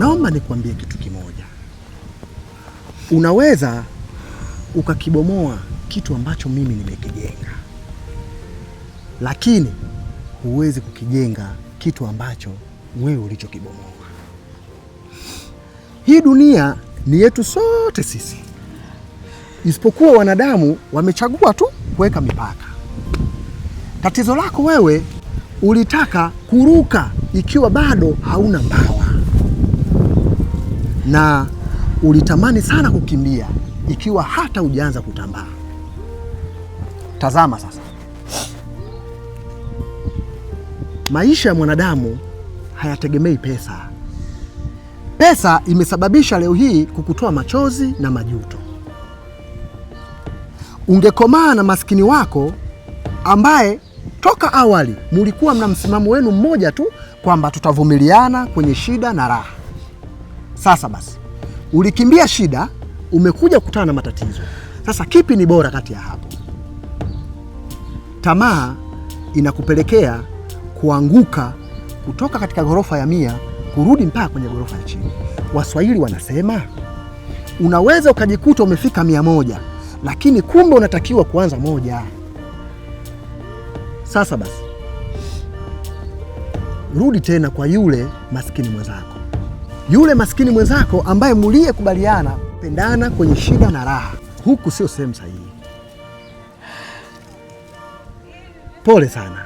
naomba nikwambie kitu kimoja. Unaweza ukakibomoa kitu ambacho mimi nimekijenga, lakini huwezi kukijenga kitu ambacho wewe ulichokibomoa. Hii dunia ni yetu sote sisi, isipokuwa wanadamu wamechagua tu kuweka mipaka. Tatizo lako wewe, ulitaka kuruka ikiwa bado hauna mbawa, na ulitamani sana kukimbia ikiwa hata hujaanza kutambaa. Tazama sasa, maisha ya mwanadamu hayategemei pesa. Pesa imesababisha leo hii kukutoa machozi na majuto. Ungekomaa na maskini wako ambaye toka awali mulikuwa mna msimamo wenu mmoja tu kwamba tutavumiliana kwenye shida na raha. Sasa basi, ulikimbia shida, umekuja kukutana na matatizo. Sasa kipi ni bora kati ya hapo? Tamaa inakupelekea kuanguka kutoka katika ghorofa ya 100 kurudi mpaka kwenye ghorofa ya chini. Waswahili wanasema unaweza ukajikuta umefika 100, lakini kumbe unatakiwa kuanza 1. Sasa basi, rudi tena kwa yule maskini mwenzako. Yule maskini mwenzako ambaye mliyekubaliana pendana kwenye shida na raha. Huku sio sehemu sahihi. Pole sana.